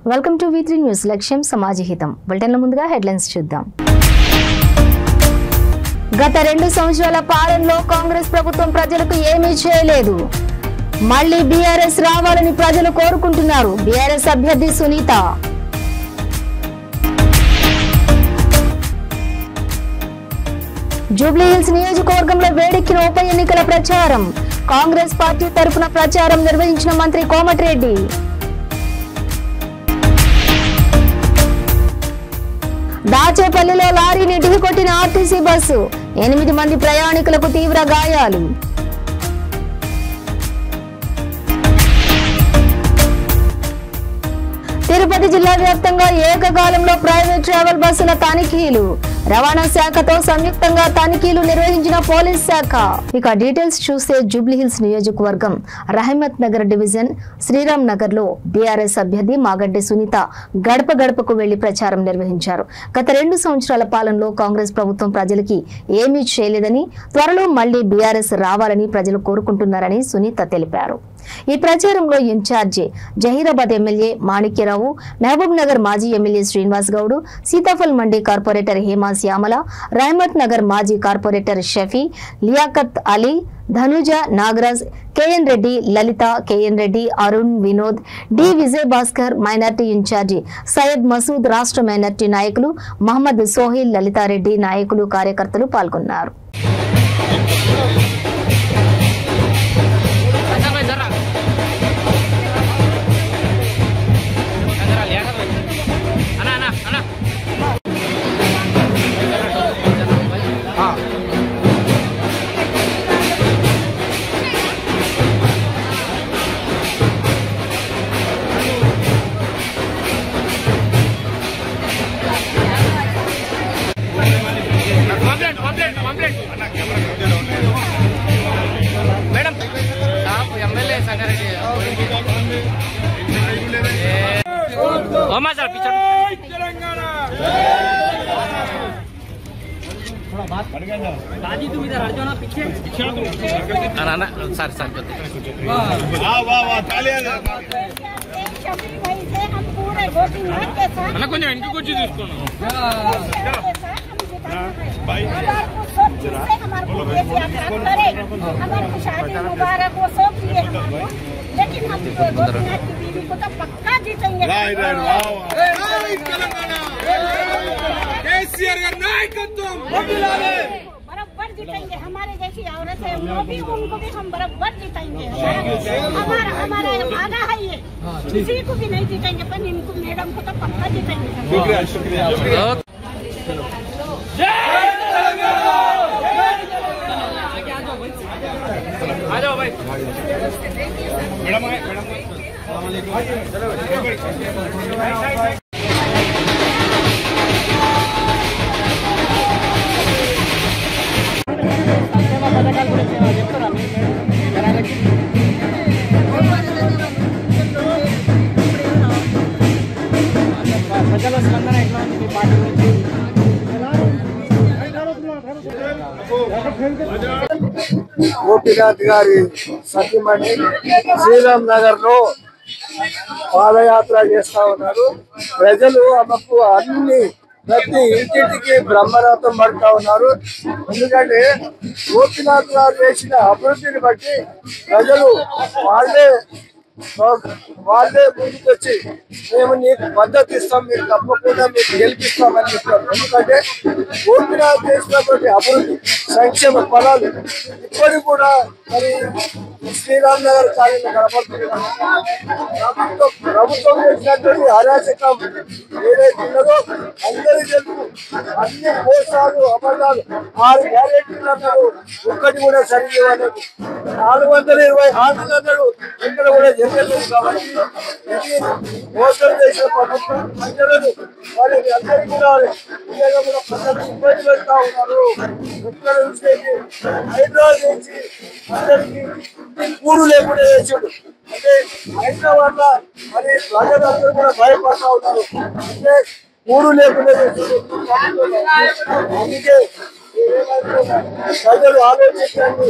Welcome to V3 news. లక్ష్యం సమాజహితం. బులెటిన్ల ముందుగా headlines చూద్దాం. గత 2 సంవత్సరాల పాలనలో కాంగ్రెస్ ప్రభుత్వం ప్రజలకు ఏమీ చేయలేదు. మళ్లీ బీఆర్ఎస్ రావాలని ప్రజలు కోరుకుంటున్నారు. బీఆర్ఎస్ అభ్యర్థి సునీత. జూబ్లీహిల్స్ నియోజకవర్గంలో వేడెక్కిన ఉప ఎన్నికల ప్రచారం. కాంగ్రెస్ పార్టీ తరఫున ప్రచారం నిర్వహించిన మంత్రి కోమటిరెడ్డి. దాచేపల్లిలో లారీని ఢీకొట్టిన ఆర్టీసీ బస్సు. 8 మంది ప్రయాణికులకు తీవ్ర గాయాలు. తిరుపతి జిల్లా వ్యాప్తంగా ఏకకాలంలో ప్రైవేట్ ట్రావెల్ బస్సుల తనిఖీలు. రవాణా శాఖతో సంయుక్తంగా తనిఖీలు నిర్వహించిన పోలీస్ శాఖ. ఇక డీటెయిల్స్ చూస్తే జూబ్లీహిల్స్ నియోజకవర్గం రహమత్ నగర్ డివిజన్ శ్రీరామ్ నగర్ లో బీఆర్ఎస్ అభ్యర్థి మాగంటి సునీత గడప గడపకు వెళ్లి ప్రచారం నిర్వహించారు. గత 2 సంవత్సరాల పాలనలో కాంగ్రెస్ ప్రభుత్వం ప్రజలకి ఏమీ చేయలేదని, త్వరలో మళ్లీ బీఆర్ఎస్ రావాలని ప్రజలు కోరుకుంటున్నారని సునీత తెలిపారు. ఈ ప్రచారంలో ఇన్ఛార్జి జహీరాబాద్ ఎమ్మెల్యే మాణిక్యరావు, మహబూబ్ నగర్ మాజీ ఎమ్మెల్యే శ్రీనివాస్ గౌడ్, సీతాఫల్ మండి కార్పొరేటర్ హేమా శ్యామల, రహమత్ నగర్ మాజీ corporator Shafi, Liyaqat Ali, Dhanuja, Nagaraj, KN Reddy, Lalitha, KN Reddy, Arun, Vinod, D Vijay Bhaskar, minority in charge Syed Masood, రాష్ట్ర మైనార్టీ నాయకులు మహమ్మద్ సోహిల్, లలితారెడ్డి, నాయకులు, కార్యకర్తలు పాల్గొన్నారు. మేడం आप एमएलए संगारेड्डी ओमा सर पीछे तेलंगाना थोड़ा बात दादी तुम इधर हट जाओ ना पीछे ना ना सर सर वाह वाह वाह तालियां हम पूरे वोटिंग के साथ అన్న కొంచెం ఇంటికి వచ్చి తీసుకోండి भाई हमारे शादी मुबारक वो सब किए हमको, लेकिन हम गोपीनाथ की बीवी को तो पक्का जीतेंगे। बराबर जीतेंगे। हमारे जैसी औरत है वो भी, उनको भी हम बराबर जीतेंगे। हमारा वादा है ये, किसी को भी नहीं जीतेंगे, पर इनको मैडम को तो पक्का जीतेंगे। आ जाओ भाई मैडम ప్రజల స్పందన ఎట్లా ఉంది మీ పార్టీ నుంచి? గోపీనాథ్ గారి సతీమణి శ్రీరామ్ నగర్ లో పాదయాత్ర చేస్తా ఉన్నారు. ప్రజలు ఆమెకు ప్రతి ఇంటింటికి బ్రహ్మరథం పడుతూ ఉన్నారు. ఎందుకంటే గోపీనాథ్ గారు చేసిన అభివృద్ధిని బట్టి ప్రజలు వాళ్ళే ముందుకొచ్చి మేము నీకు మద్దతు ఇస్తాం, మీరు తప్పకుండా మీకు గెలిపిస్తామని చెప్పారు. ఎందుకంటే గోపీనాథ్ చేసినటువంటి అభివృద్ధి సంక్షేమ ఫలాలు ఇప్పటికి కూడా మరి శ్రీరామ్ నగర్ కాలనీ కనపడుతున్నాయి. ప్రభుత్వం చేసినటువంటి అరాచకం ఏదైతే ఉన్నదో అందరికీ తెలుసు. అన్ని మోసాలు, అబద్ధాలు, 6 గ్యారెంటీలు అన్నారు, ఒక్కటి కూడా సరిగ్గా 420 హామీలు అన్నారు, ఇక్కడ కూడా జరగలేదు. కాబట్టి ఇది మోసం చేసిన ప్రభుత్వం ప్రజలను వారికి అందరికీ కూడా ప్రజలు ఇబ్బంది పెడతా ఉన్నారు. ఎక్కడ చూస్తే హైదరాబాద్ నుంచి అందరికీ కూడు లేకుండా చేసాడు. అంటే హైదరాబాద్ లో మరి ప్రజలందరూ కూడా భయపడతా ఉన్నారు. అంటే కూడు లేకుండా చేసాడు. అందుకే ప్రజలు ఆలోచించండి.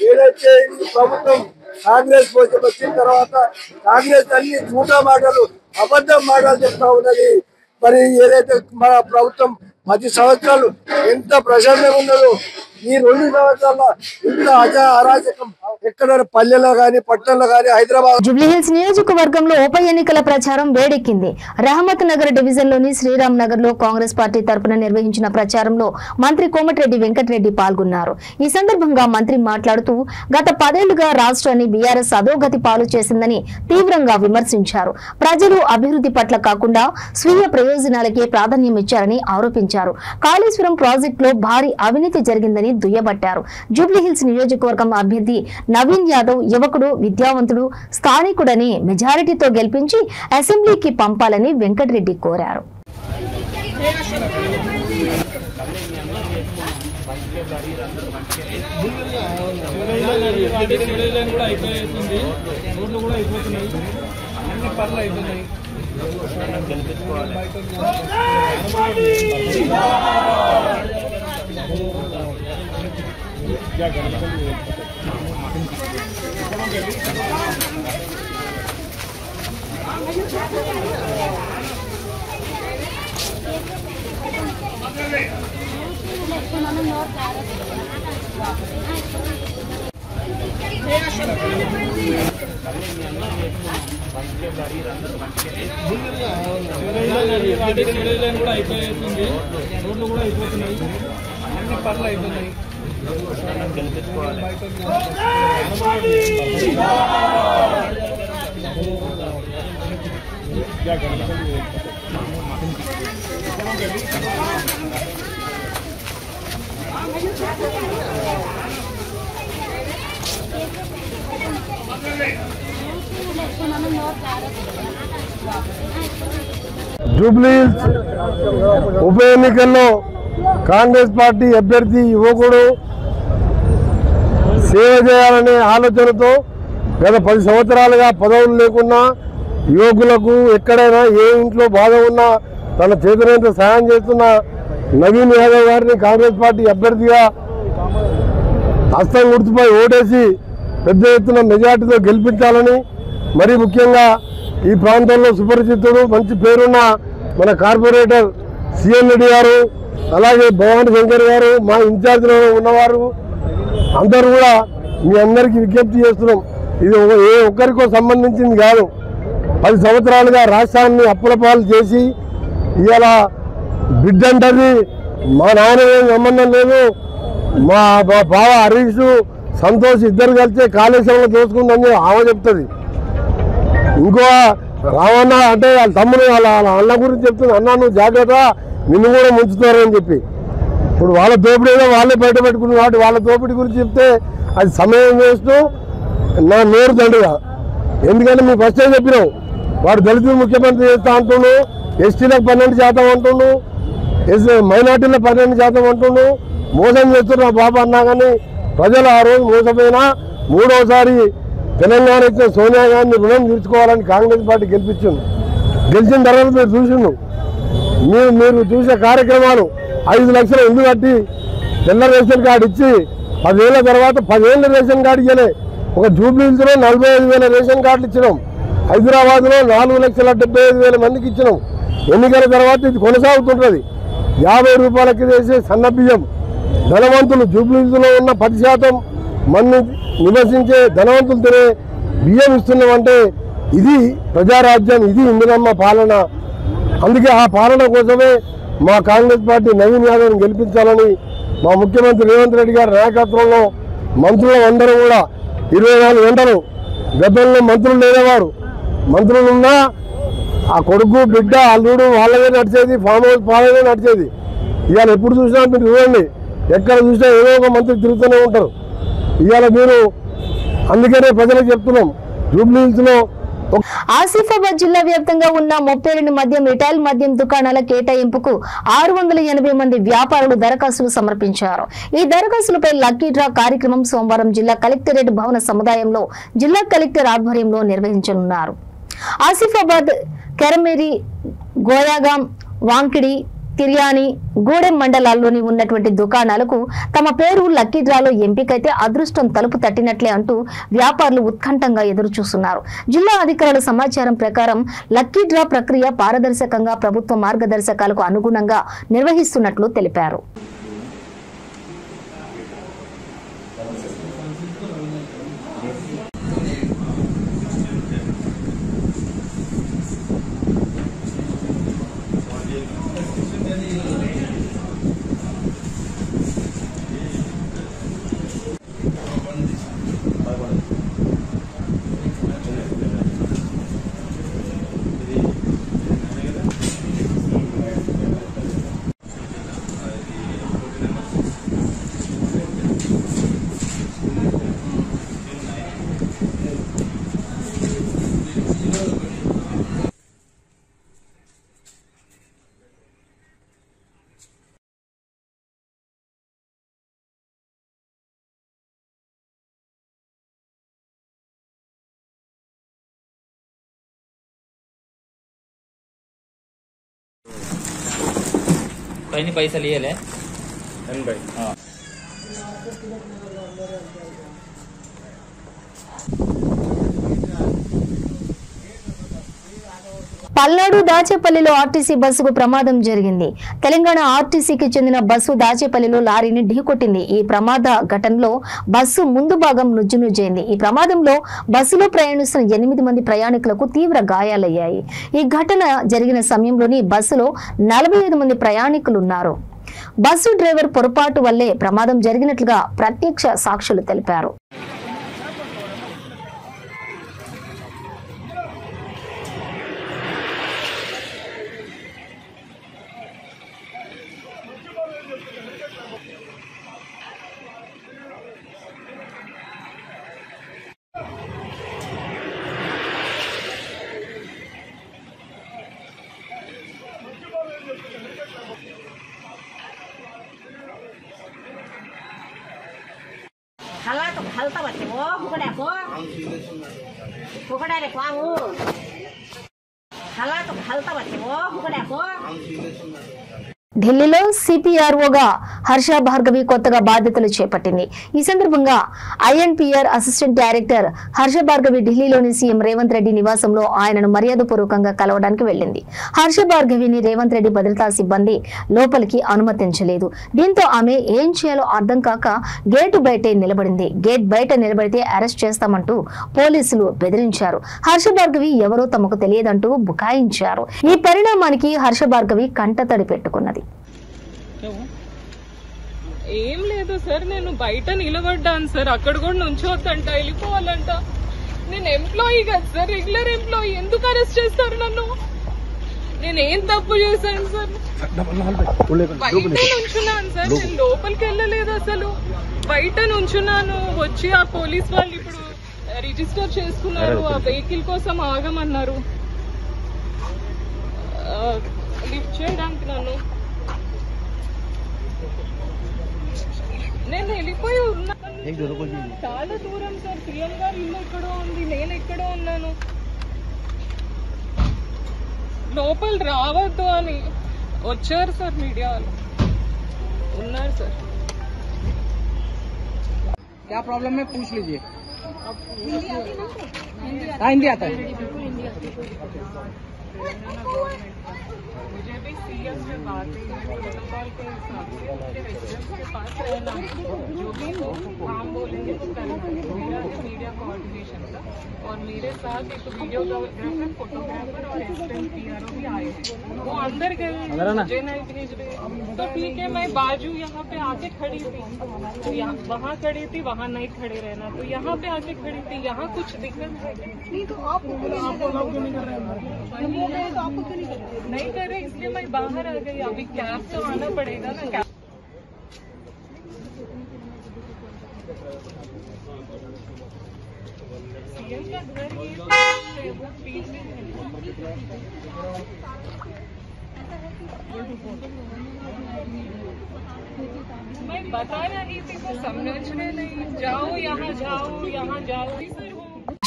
ఏదైతే ఈ ప్రభుత్వం కాంగ్రెస్ కోసం వచ్చిన తర్వాత కాంగ్రెస్ అన్ని చూటా మాటలు అబద్ధం మాటలు చెప్తా ఉన్నది. మరి ఏదైతే మన ప్రభుత్వం 10 సంవత్సరాలు ఎంత ప్రశాంతంగా ఉన్నదో ఈ 2 సంవత్సరాల్లో ఇంత అరాచకం ఎక్కడ పల్లెలో గాని పట్టణంలో గాని హైదరాబాద్. జూబ్లీహిల్స్ నియోజకవర్గంలో ఉప ఎన్నికల ప్రచారం వేడెక్కింది. రహమత్ నగర్ డివిజన్ లోని శ్రీరామ్ నగర్ లో కాంగ్రెస్ పార్టీ తరపున నిర్వహించిన ప్రచారంలో మంత్రి కోమటిరెడ్డి వెంకటరెడ్డి పాల్గొన్నారు. ఈ సందర్భంగా మంత్రి మాట్లాడుతూ గత 10 ఏళ్లుగా రాష్ట్రాన్ని బీఆర్ఎస్ అధోగతి పాలు చేసిందని తీవ్రంగా విమర్శించారు. ప్రజలు అభివృద్ధి పట్ల కాకుండా స్వీయ ప్రయోజనాలకే ప్రాధాన్యం ఇచ్చారని ఆరోపించారు. కాళేశ్వరం ప్రాజెక్టులో భారీ అవినీతి జరిగిందని దుయ్యబట్టారు. జూబ్లీహిల్స్ నియోజకవర్గం అభ్యర్థి నవీన్ యాదవ్ యువకుడు, విద్యావంతుడు, స్థానికుడని మెజారిటీతో గెలిపించి అసెంబ్లీకి పంపాలని వెంకటరెడ్డి కోరారు. జూబ్లీహిల్స్ ఉప ఎన్నికల్లో కాంగ్రెస్ పార్టీ అభ్యర్థి యువకుడు సేవ చేయాలనే ఆలోచనతో గత 10 సంవత్సరాలుగా పదవులు లేకున్నా యువకులకు ఎక్కడైనా ఏ ఇంట్లో బాధ ఉన్నా తన చేతులంత సాయం చేస్తున్న నవీన్ యాదవ్ గారిని కాంగ్రెస్ పార్టీ అభ్యర్థిగా హస్తం గుర్తుపై ఓటేసి పెద్ద ఎత్తున మెజార్టీతో గెలిపించాలని, మరీ ముఖ్యంగా ఈ ప్రాంతంలో సుపరిచితుడు మంచి పేరున్న మన కార్పొరేటర్ సిఎన్ రెడ్డి గారు, అలాగే భవానీ శంకర్ గారు, మా ఇన్ఛార్జ్లో ఉన్నవారు అందరూ కూడా మీ అందరికీ విజ్ఞప్తి చేస్తున్నాం. ఇది ఏ ఒక్కరికో సంబంధించింది కాదు. 10 సంవత్సరాలుగా రాష్ట్రాన్ని అప్పుల పాలు చేసి ఇవాళ బిడ్డంటది మా నాయన ఏం సంబంధం లేదు, మా బావ హరీష్ సంతోష్ ఇద్దరు కలిసి కాళేశ్వరంలో దోచుకుందని ఆమె చెప్తుంది. ఇంకో రావన్న అంటే వాళ్ళ తమ్ముడు వాళ్ళ అన్న గురించి చెప్తుంది, అన్న నువ్వు జాగ్రత్త నిన్ను కూడా ముంచుతారని చెప్పి. ఇప్పుడు వాళ్ళ దోపిడీ ఏదో వాళ్ళే బయట పెట్టుకున్నారు కాబట్టి వాళ్ళ దోపిడీ గురించి చెప్తే అది సమయం వేస్తూ నా నోరు దండుగా. ఎందుకంటే మేము ఫస్టే చెప్పినాం, వాడు దళితులు ముఖ్యమంత్రి చేస్తా అంటుండు, ఎస్టీలకు 12% అంటుండు, మైనార్టీలకు 12% అంటుండు, మోసం చేస్తున్నా బాబా అన్నా. కానీ ప్రజలు ఆ రోజు మోసపోయినా మూడోసారి తెలంగాణ ఇచ్చిన సోనియా గాంధీ రుణం తీర్చుకోవాలని కాంగ్రెస్ పార్టీ గెలిపించింది. గెలిచిన తర్వాత మీరు చూసిండు, మీరు చూసే కార్యక్రమాలు 5 లక్షల ఇల్లు కట్టి తెల్ల రేషన్ కార్డు ఇచ్చి 10 ఏళ్ల తర్వాత 10 ఏళ్ళ రేషన్ కార్డు ఇవ్వలే. ఒక జూబ్లీహిల్స్లో 45,000 రేషన్ కార్డులు ఇచ్చినాం, హైదరాబాద్లో 4,75,000 మందికి ఇచ్చినాం. ఎన్నికల తర్వాత ఇది కొనసాగుతుంటుంది. 50 రూపాయలకి చేసే సన్న బియ్యం ధనవంతులు జూబ్లీహిల్స్లో ఉన్న 10% మంది నివసించే ధనవంతులు తినే బియ్యం ఇస్తున్నామంటే ఇది ప్రజారాజ్యం, ఇది ఇందిరమ్మ పాలన. అందుకే ఆ పాలన కోసమే మా కాంగ్రెస్ పార్టీ నవీన్ యాదవ్ని గెలిపించాలని మా ముఖ్యమంత్రి రేవంత్ రెడ్డి గారి నాయకత్వంలో మంత్రులు అందరూ కూడా 24 గంటలు, గతంలో మంత్రులు లేనివారు, మంత్రులు ఉన్నా ఆ కొడుకు బిడ్డ అల్లుడు వాళ్ళదే నడిచేది, ఫామ్ హౌస్ పాలనే నడిచేది. ఇవాళ ఎప్పుడు చూసినా మీరు చూడండి, ఎక్కడ చూసినా ఏదో ఒక మంత్రి తిరుగుతూనే ఉంటారు. ఇవాళ మీరు అందుకనే ప్రజలకు చెప్తున్నాం, జూబ్లీహిల్స్లో ఆసిఫాబాద్ జిల్లా వ్యాప్తంగా ఉన్న 32 మద్యం రిటైల్ మద్యం దుకాణాల కేటాయింపుకు 680 మంది వ్యాపారులు దరఖాస్తులు సమర్పించారు. ఈ దరఖాస్తులపై లక్కీ డ్రా కార్యక్రమం సోమవారం జిల్లా కలెక్టరేట్ భవన సముదాయంలో జిల్లా కలెక్టర్ ఆధ్వర్యంలో నిర్వహించనున్నారు. ఆసిఫాబాద్, కెరమేరి, గోయాగాం, వాంకిడి, తిర్యాని, గూడెం మండలాల్లోని ఉన్నటువంటి దుకాణాలకు తమ పేరు లక్కీ డ్రాలో ఎంపికైతే అదృష్టం తలుపు తట్టినట్లే అంటూ వ్యాపారులు ఉత్కంఠంగా ఎదురు చూస్తున్నారు. జిల్లా అధికారుల సమాచారం ప్రకారం లక్కీ డ్రా ప్రక్రియ పారదర్శకంగా ప్రభుత్వ మార్గదర్శకాలకు అనుగుణంగా నిర్వహిస్తున్నట్లు తెలిపారు. कहीं पैसा लिए ले भाई। हाँ పల్నాడు దాచేపల్లిలో ఆర్టీసీ బస్సుకు ప్రమాదం జరిగింది. తెలంగాణ ఆర్టీసీకి చెందిన బస్సు దాచేపల్లిలో లారీని ఢీకొట్టింది. ఈ ప్రమాద ఘటనలో బస్సు ముందు భాగం నుజ్జునుజ్జైంది. ఈ ప్రమాదంలో బస్సులో ప్రయాణిస్తున్న 8 మంది ప్రయాణికులకు తీవ్ర గాయాలయ్యాయి. ఈ ఘటన జరిగిన సమయంలోని బస్సులో 45 మంది ప్రయాణికులున్నారు. బస్సు డ్రైవర్ పొరపాటు వల్లే ప్రమాదం జరిగినట్లుగా ప్రత్యక్ష సాక్షులు తెలిపారు. हल्ला तो हलता बच्चे वो फुकड़ा को फुकड़ा रे क्वाऊ हल्ला तो हलता बच्चे वो फुकड़ा को ఢిల్లీలో సిపిఆర్ఓగా హర్ష భార్గవి కొత్తగా బాధ్యతలు చేపట్టింది. ఈ సందర్భంగా INPR assistant director Harsha Bhargavi ఢిల్లీలోని సీఎం రేవంత్ రెడ్డి నివాసంలో ఆయనను మర్యాదపూర్వకంగా కలవడానికి వెళ్లింది. హర్ష భార్గవిని రేవంత్ రెడ్డి భద్రతా సిబ్బంది లోపలికి అనుమతించలేదు. దీంతో ఆమె ఏం చేయాలో అర్థం కాక గేటు బయటే నిలబడింది. గేట్ బయట నిలబడితే అరెస్ట్ చేస్తామంటూ పోలీసులు బెదిరించారు. హర్ష భార్గవి ఎవరో తమకు తెలియదంటూ బుకాయించారు. ఈ పరిణామానికి హర్ష భార్గవి కంటతడి పెట్టుకున్నది. ఏం లేదు సార్, నేను బయట నిలబడ్డాను సార్. అక్కడ కూడా నుంచోద్దంట, వెళ్ళిపోవాలంట. నేను ఎంప్లాయీ కదా సార్, రెగ్యులర్ ఎంప్లాయీ. ఎందుకు అరెస్ట్ చేస్తారు నన్ను? నేను ఏం తప్పు చేశాను సార్? బయట నుంచున్నాను సార్, నేను లోపలికి వెళ్ళలేదు. అసలు బయట నుంచున్నాను. వచ్చి ఆ పోలీస్ వాళ్ళు ఇప్పుడు రిజిస్టర్ చేసుకున్నారు. ఆ వెహికల్ కోసం ఆగమన్నారు లిఫ్ట్ చేయడానికి. నన్ను నేను వెళ్ళిపోయి ఉన్నాను. చాలా దూరం సార్. సీఎం గారు ఇల్లు ఎక్కడో ఉంది, నేను ఎక్కడో ఉన్నాను. లోపల రావద్దు అని వచ్చారు సార్ మీడియా వాళ్ళు. ఉన్నారు సార్. क्या प्रॉब्लम है पूछ लीजिए. हिंदी आता है. मुझे भी सीएम से बात है प्रोटोकॉल के हिसाब से मेरे रेजिडेंट्स के पास रहना है. जो भी हो हम बोलेंगे तो करना है. मेरा मीडिया कोऑर्डिनेशन का और मेरे साथ एक वीडियोग्राफर, फोटोग्राफर और असिस्टेंट पीआरओ भी आए हैं. वो अंदर गए, मुझे नहीं भेज रहे. तो ठीक है, मैं बाजू यहाँ पे आके खड़ी थी. तो वहाँ खड़ी थी, वहाँ नहीं खड़े रहना. तो यहाँ पे आके खड़ी थी. यहाँ कुछ दिक्कत नहीं. तो आप नहीं कर रहे नहीं कर रहे, इसलिए मैं बाहर आ गई. अभी कैब तो आना पड़ेगा ना. कैब सीएम का घर ये वो बीच में मैं बता रही थी, तो समझ रहे नहीं. जाओ यहाँ जाओ, यहाँ जाओ.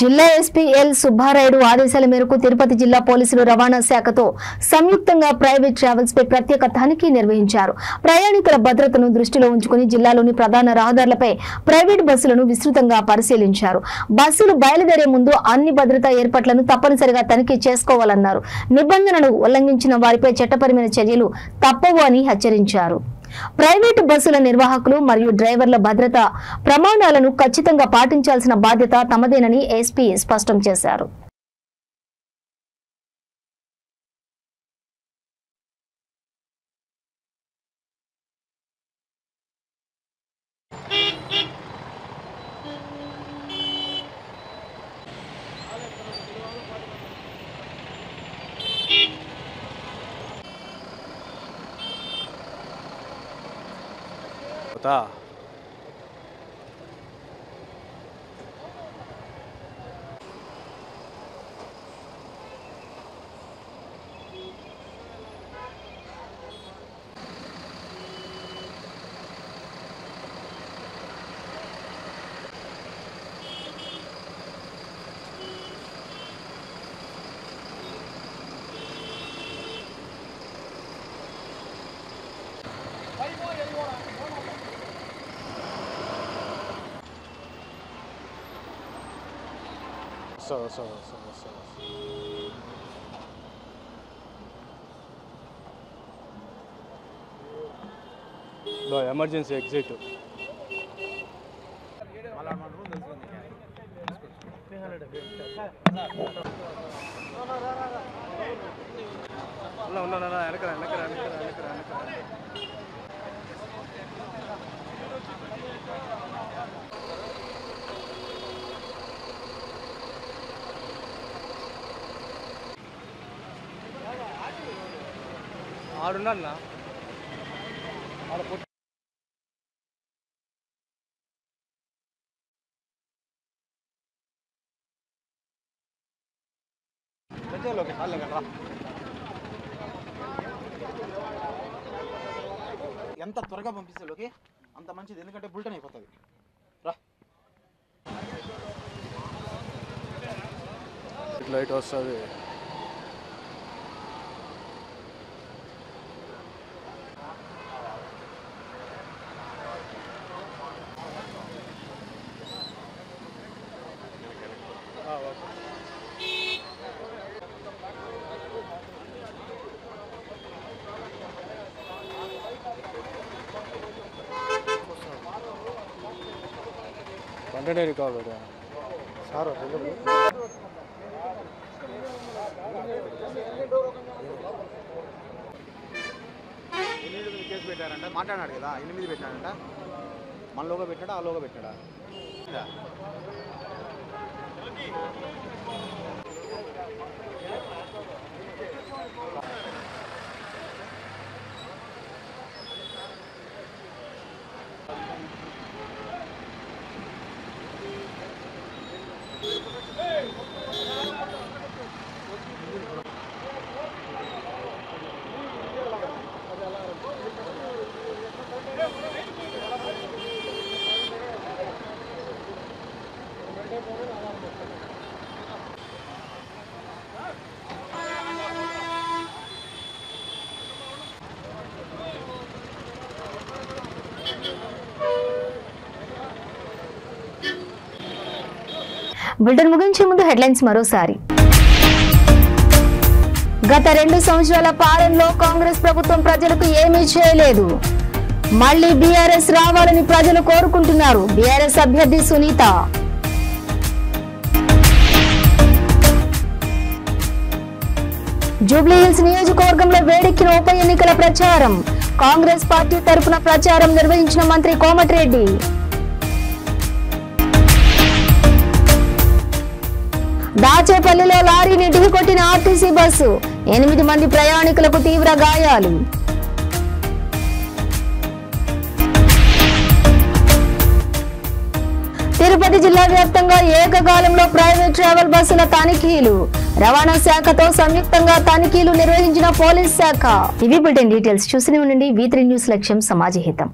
జిల్లా ఎస్పీ ఎల్ సుబ్బారాయుడు ఆదేశాల మేరకు తిరుపతి జిల్లా పోలీసులు రవాణా శాఖతో సంయుక్తంగా ప్రైవేట్ ట్రావెల్స్ పై ప్రత్యేక తనిఖీ నిర్వహించారు. ప్రయాణికుల భద్రతను దృష్టిలో ఉంచుకుని జిల్లాలోని ప్రధాన రహదారులపై ప్రైవేట్ బస్సులను విస్తృతంగా పరిశీలించారు. బస్సులు బయలుదేరే ముందు అన్ని భద్రతా ఏర్పాట్లను తప్పనిసరిగా తనిఖీ చేసుకోవాలన్నారు. నిబంధనలు ఉల్లంఘించిన వారిపై చట్టపరమైన చర్యలు తప్పవు అని హెచ్చరించారు. ప్రైవేటు బస్సుల నిర్వాహకులు మరియు డ్రైవర్ల భద్రతా ప్రమాణాలను ఖచ్చితంగా పాటించాల్సిన బాధ్యత తమదేనని ఎస్పీ స్పష్టం చేశారు. ఎమర్జెన్సీ ఎగ్జిట్ ఆడున్నా ఎంత త్వరగా పంపిస్తే లోకి అంత మంచిది, ఎందుకంటే బుల్టన్ అయిపోతుంది. రా లైట్ వస్తుంది. కంటెంట్ రికార్డ్ సార్ కేసు పెట్టారంట, మాట్లాడాడు కదా, 8 పెట్టాడంట. మన లోగా పెట్టాడా ఆ లోగా పెట్టాడా? బులెటిన్ ముగించే ముందు హెడ్లైన్స్ మరోసారి. గత 2 సంవత్సరాల పాలనలో కాంగ్రెస్ ప్రభుత్వం ప్రజలకు ఏమీ చేయలేదు. మళ్లీ బీఆర్ఎస్ రావాలని ప్రజలు కోరుకుంటున్నారు. బీఆర్ఎస్ అభ్యర్థి సునీత. జూబ్లీహిల్స్ నియోజకవర్గంలో వేడెక్కిన ఉప ఎన్నికల ప్రచారం. కాంగ్రెస్ పార్టీ తరఫున ప్రచారం నిర్వహించిన మంత్రి కోమటిరెడ్డి. దాచేపల్లిలో లారీని ఢీకొట్టిన ఆర్టీసీ బస్సు. 8 మంది ప్రయాణికులకు తీవ్ర గాయాలు. తిరుపతి జిల్లా వ్యాప్తంగా ఏకకాలంలో ప్రైవేట్ ట్రావెల్ బస్సుల తనిఖీలు. రవాణా శాఖతో సంయుక్తంగా తనిఖీలు నిర్వహించిన పోలీస్ శాఖ. ఇవి బులెటిన్ డీటెయిల్స్. చూస్తూనే ఉండండి V3 న్యూస్. లక్ష్యం సమాజహితం.